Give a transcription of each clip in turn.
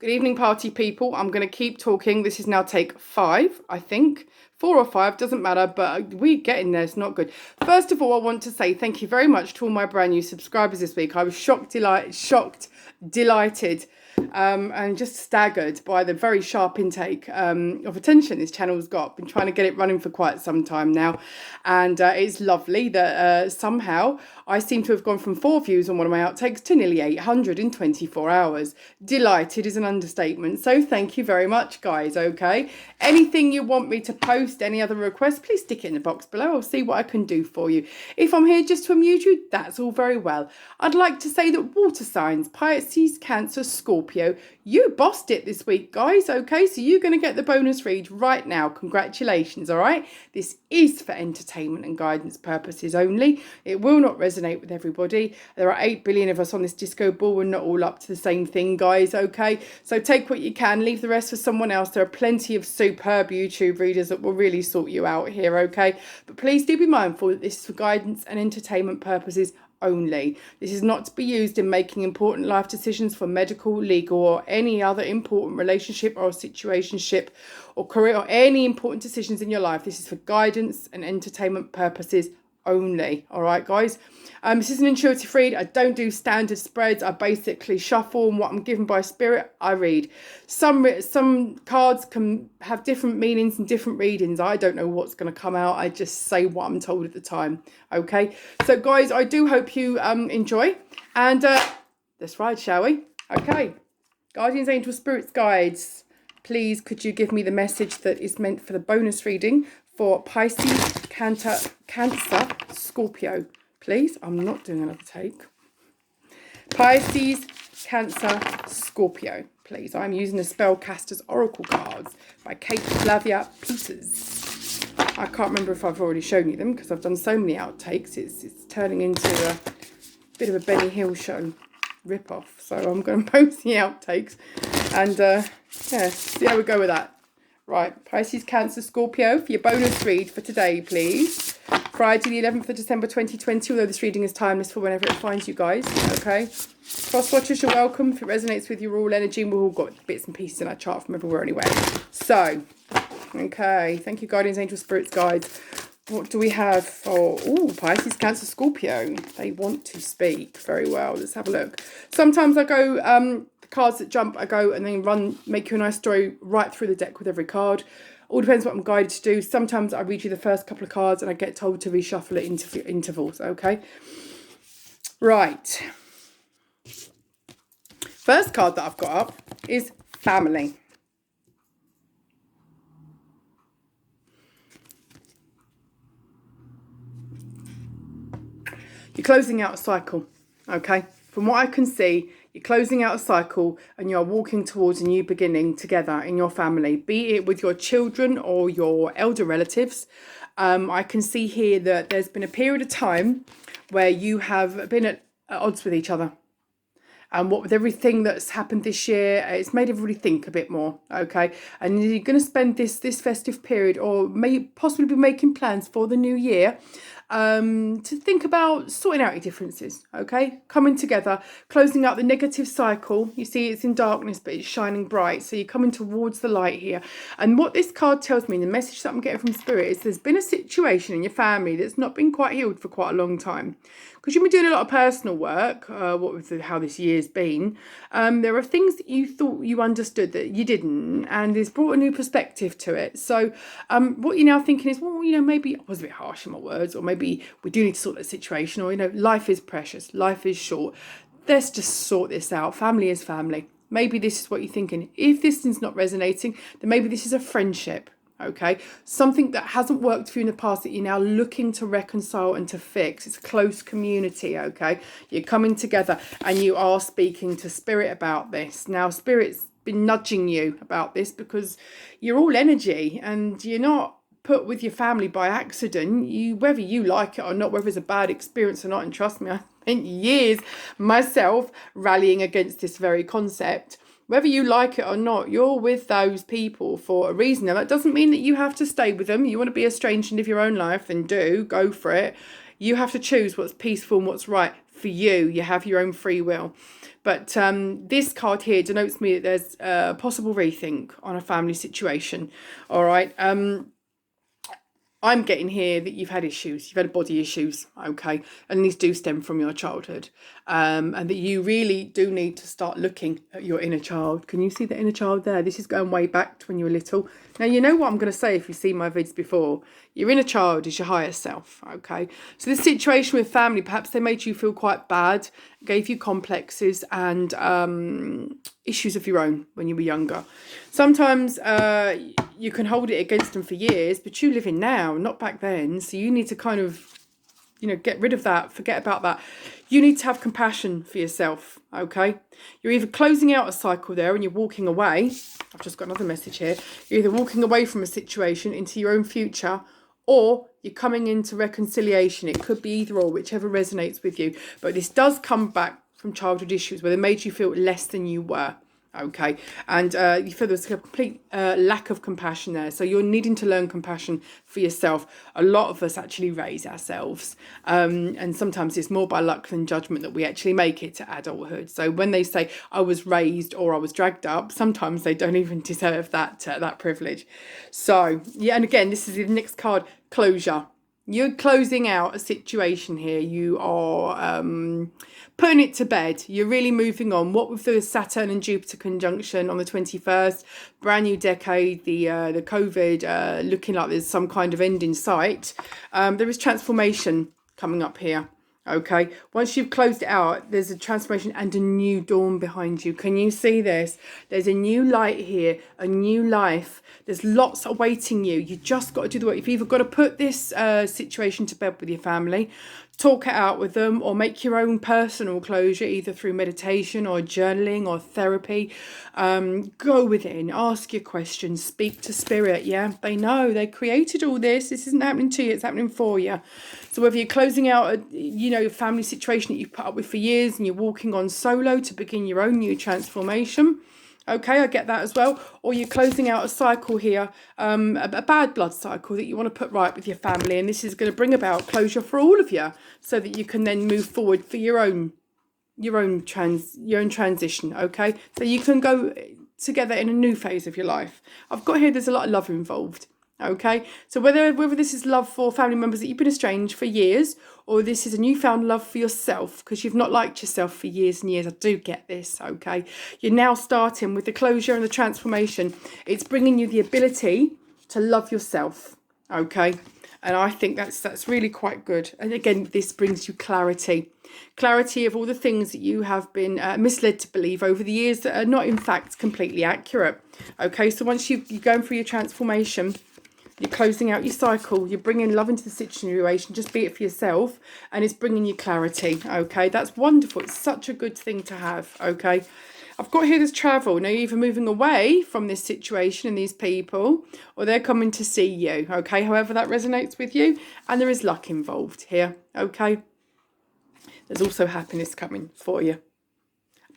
Good evening, party people. I'm going to keep talking. This is now take 5, I think. 4 or 5, doesn't matter, but we're getting there. It's not good. First of all, I want to say thank you very much to all my brand new subscribers this week. I was shocked, delighted, and just staggered by the very sharp intake of attention this channel's got. Been trying to get it running for quite some time now, and it's lovely that somehow I seem to have gone from 4 views on one of my outtakes to nearly 800 in 24 hours. Delighted is an understatement, so thank you very much, guys. Okay, anything you want me to post, any other requests, please stick it in the box below. I'll see what I can do for you. If I'm here just to amuse you, that's all very well. I'd like to say that water signs, Pisces, Cancer, Scorpio, you bossed it this week, guys. Okay, so you're going to get the bonus read right now. Congratulations. All right, this is for entertainment and guidance purposes only. It will not resonate with everybody. There are 8 billion of us on this disco ball. We're not all up to the same thing, guys. Okay, so take what you can, leave the rest for someone else. There are plenty of superb YouTube readers that will really sort you out here. Okay, but please do be mindful that this is for guidance and entertainment purposes only. This is not to be used in making important life decisions for medical, legal, or any other important relationship or situationship or career or any important decisions in your life. This is for guidance and entertainment purposes only. All right, guys. This is an intuitive read. I don't do standard spreads. I basically shuffle, and what I'm given by spirit, I read. Some cards can have different meanings and different readings. I don't know what's going to come out. I just say what I'm told at the time. Okay. So, guys, I do hope you enjoy. And let's ride, shall we? Okay. Guardians, angels, spirits, guides. Please, could you give me the message that is meant for the bonus reading for Pisces, Cancer, Scorpio? Please, I'm not doing another take. Pisces, Cancer, Scorpio. Please, I'm using the Spellcasters Oracle cards by Flavia, PISCES. I can't remember if I've already shown you them because I've done so many outtakes. It's turning into a bit of a Benny Hill show rip-off. So I'm going to post the outtakes and yeah, see how we go with that. Right, Pisces, Cancer, Scorpio for your bonus read for today, please. Friday the 11th of December 2020, although this reading is timeless for whenever it finds you guys, okay? Cross watchers, you're welcome. If it resonates with your all energy, we've all got bits and pieces in our chart from everywhere anyway. So, okay, thank you, guardians, angels, spirits, guides. What do we have for, Pisces, Cancer, Scorpio? They want to speak. Very well, let's have a look. Sometimes I go, the cards that jump, I go and then make you a nice story right through the deck with every card. All depends what I'm guided to do. Sometimes I read you the first couple of cards and I get told to reshuffle it into intervals, okay? Right. First card that I've got up is family. You're closing out a cycle, okay? From what I can see, you're closing out a cycle and you're walking towards a new beginning together in your family, be it with your children or your elder relatives. I can see here that there's been a period of time where you have been at odds with each other. And what with everything that's happened this year, it's made everybody think a bit more, okay? And you're going to spend this festive period or may possibly be making plans for the new year to think about sorting out your differences, okay? Coming together, closing out the negative cycle. You see it's in darkness, but it's shining bright. So you're coming towards the light here. And what this card tells me, the message that I'm getting from Spirit, is there's been a situation in your family that's not been quite healed for quite a long time. Because you've been doing a lot of personal work, how this year's been. There are things that you thought you understood that you didn't, and it's brought a new perspective to it. So what you're now thinking is, well, maybe I was a bit harsh in my words, or maybe we do need to sort that situation, or, life is precious, life is short. Let's just sort this out. Family is family. Maybe this is what you're thinking. If this is not resonating, then maybe this is a friendship. Okay, something that hasn't worked for you in the past that you're now looking to reconcile and to fix. It's a close community, okay? You're coming together and you are speaking to Spirit about this. Now, Spirit's been nudging you about this because you're all energy and you're not put with your family by accident. Whether you like it or not, whether it's a bad experience or not, and trust me, I spent years myself rallying against this very concept. Whether you like it or not, you're with those people for a reason. Now, that doesn't mean that you have to stay with them. You want to be estranged and live your own life, then go for it. You have to choose what's peaceful and what's right for you. You have your own free will. But this card here denotes me that there's a possible rethink on a family situation. All right. I'm getting here that you've had issues, you've had body issues, okay, and these do stem from your childhood, and that you really do need to start looking at your inner child. Can you see the inner child there? This is going way back to when you were little. Now, you know what I'm going to say if you've seen my vids before. Your inner child is your higher self, okay? So this situation with family, perhaps they made you feel quite bad, gave you complexes and issues of your own when you were younger. Sometimes you can hold it against them for years, but you live in now, not back then. So you need to kind of, you know, get rid of that, forget about that. You need to have compassion for yourself, okay? You're either closing out a cycle there and you're walking away. I've just got another message here. You're either walking away from a situation into your own future, or you're coming into reconciliation. It could be either or, whichever resonates with you. But this does come back from childhood issues where they made you feel less than you were. Okay, and you feel there's a complete lack of compassion there. So you're needing to learn compassion for yourself. A lot of us actually raise ourselves. And sometimes it's more by luck than judgment that we actually make it to adulthood. So when they say I was raised or I was dragged up, sometimes they don't even deserve that privilege. So, yeah, and again, this is the next card, closure. You're closing out a situation here. You are putting it to bed. You're really moving on. What with the Saturn and Jupiter conjunction on the 21st, brand new decade, the COVID looking like there's some kind of end in sight. There is transformation coming up here. Okay, once you've closed it out, there's a transformation and a new dawn behind you. Can you see this? There's a new light here, a new life. There's lots awaiting you. You just got to do the work. You've either got to put this situation to bed with your family, talk it out with them, or make your own personal closure, either through meditation or journaling or therapy. Go within, ask your questions, speak to spirit. Yeah, they know, they created all this. This isn't happening to you, it's happening for you. So whether you're closing out a family situation that you've put up with for years and you're walking on solo to begin your own new transformation, okay, I get that as well. Or you're closing out a cycle here, a bad blood cycle that you want to put right with your family, and this is going to bring about closure for all of you, so that you can then move forward for your own transition. Okay, so you can go together in a new phase of your life. I've got here, there's a lot of love involved. Okay, so whether this is love for family members that you've been estranged for years, or this is a newfound love for yourself because you've not liked yourself for years and years, I do get this. Okay, you're now starting with the closure and the transformation. It's bringing you the ability to love yourself. Okay, and I think that's really quite good. And again, this brings you clarity of all the things that you have been misled to believe over the years that are not in fact completely accurate. Okay, so once you're going through your transformation, you're closing out your cycle, you're bringing love into the situation, just be it for yourself, and it's bringing you clarity. Okay, that's wonderful. It's such a good thing to have. Okay, I've got here this travel. Now, you're either moving away from this situation and these people, or they're coming to see you. Okay, however that resonates with you, and there is luck involved here. Okay, there's also happiness coming for you.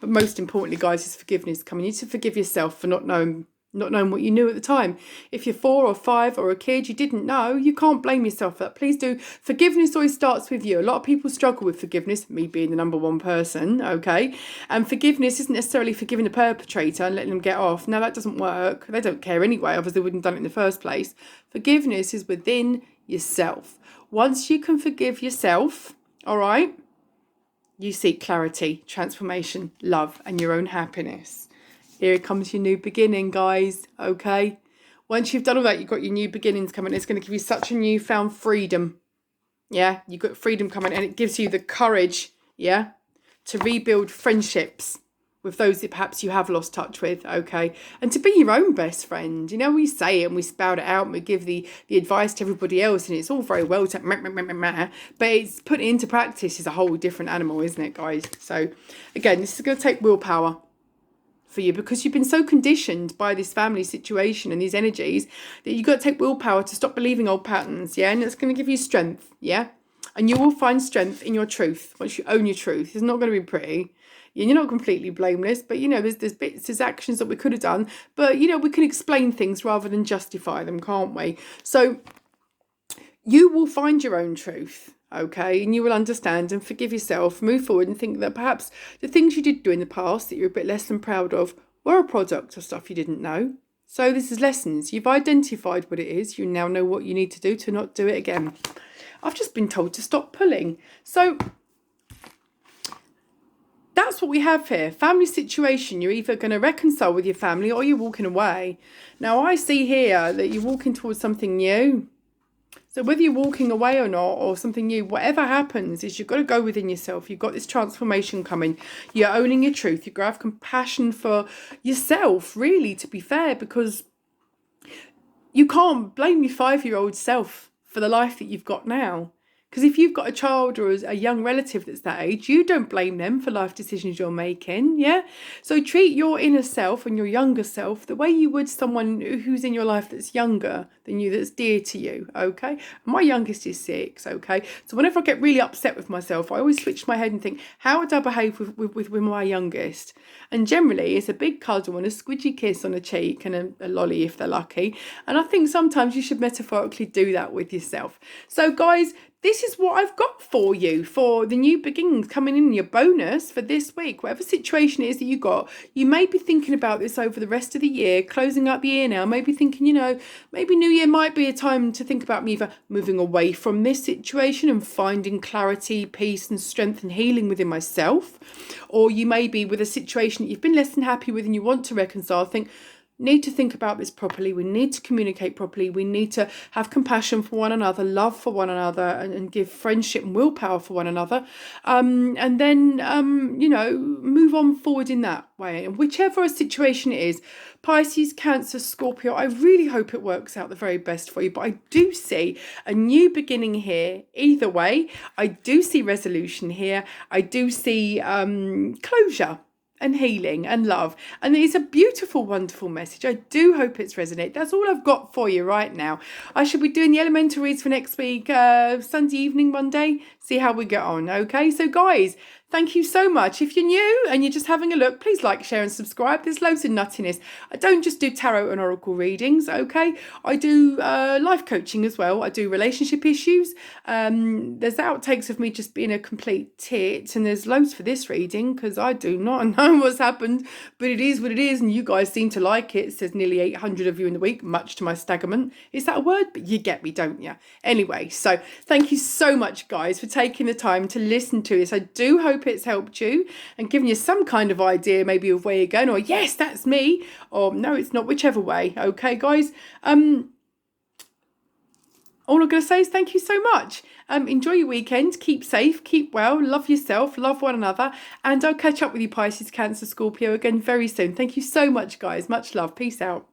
But most importantly, guys, is forgiveness coming. You need to forgive yourself for not knowing what you knew at the time. If you're 4 or 5 or a kid, you didn't know, you can't blame yourself for that. Please do. Forgiveness always starts with you. A lot of people struggle with forgiveness, me being the number one person, okay? And forgiveness isn't necessarily forgiving the perpetrator and letting them get off. No, that doesn't work. They don't care anyway, otherwise they wouldn't have done it in the first place. Forgiveness is within yourself. Once you can forgive yourself, all right, you seek clarity, transformation, love, and your own happiness. Here comes your new beginning, guys, okay? Once you've done all that, you've got your new beginnings coming. It's going to give you such a newfound freedom. Yeah, you've got freedom coming, and it gives you the courage, yeah, to rebuild friendships with those that perhaps you have lost touch with, okay? And to be your own best friend. You know, we say it and we spout it out and we give the advice to everybody else, and it's all very well to but it's put into practice is a whole different animal, isn't it, guys? So again, this is going to take willpower for you, because you've been so conditioned by this family situation and these energies that you've got to take willpower to stop believing old patterns, yeah? And it's going to give you strength, yeah? And you will find strength in your truth once you own your truth. It's not going to be pretty. You're not completely blameless, but, you know, there's actions that we could have done, but, you know, we can explain things rather than justify them, can't we? So you will find your own truth, okay, and you will understand and forgive yourself, move forward and think that perhaps the things you did do in the past that you're a bit less than proud of were a product of stuff you didn't know. So this is lessons. You've identified what it is. You now know what you need to do to not do it again. I've just been told to stop pulling. So that's what we have here. Family situation. You're either going to reconcile with your family or you're walking away. Now, I see here that you're walking towards something new. So whether you're walking away or not, or something new, whatever happens is you've got to go within yourself. You've got this transformation coming. You're owning your truth. You've got to have compassion for yourself, really, to be fair, because you can't blame your 5-year-old self for the life that you've got now. Because if you've got a child or a young relative that's that age, you don't blame them for life decisions you're making, yeah? So treat your inner self and your younger self the way you would someone who's in your life that's younger than you, that's dear to you, okay? My youngest is 6, okay? So whenever I get really upset with myself, I always switch my head and think, how would I behave with my youngest? And generally, it's a big cuddle and a squidgy kiss on a cheek and a lolly if they're lucky. And I think sometimes you should metaphorically do that with yourself. So guys, this is what I've got for you for the new beginnings coming in your bonus for this week. Whatever situation it is that you got, you may be thinking about this over the rest of the year, closing up the year now, maybe thinking, you know, maybe New Year might be a time to think about me either moving away from this situation and finding clarity, peace and strength and healing within myself. Or you may be with a situation that you've been less than happy with and you want to reconcile, need to think about this properly. We need to communicate properly. We need to have compassion for one another, love for one another, and give friendship and willpower for one another. And then, you know, move on forward in that way. And whichever a situation it is, Pisces, Cancer, Scorpio, I really hope it works out the very best for you. But I do see a new beginning here. Either way, I do see resolution here. I do see closure and healing and love, and it's a beautiful, wonderful message. I do hope it's resonate. That's all I've got for you right now. I shall be doing the elemental reads for next week, Sunday evening, Monday. See how we get on. Okay, so guys, thank you so much. If you're new and you're just having a look, please like, share and subscribe. There's loads of nuttiness. I don't just do tarot and oracle readings, okay? I do life coaching as well. I do relationship issues. There's outtakes of me just being a complete tit, and there's loads for this reading because I do not know what's happened, but it is what it is, and you guys seem to like it. It says nearly 800 of you in the week, much to my staggerment. Is that a word? But you get me, don't you? Anyway, so thank you so much, guys, for taking the time to listen to this. I do hope it's helped you and given you some kind of idea maybe of where you're going, or yes, that's me, or no, it's not, whichever way. Okay, guys, all I'm going to say is thank you so much. Enjoy your weekend, keep safe, keep well, love yourself, love one another, and I'll catch up with you, Pisces, Cancer, Scorpio, again very soon. Thank you so much, guys. Much love. Peace out.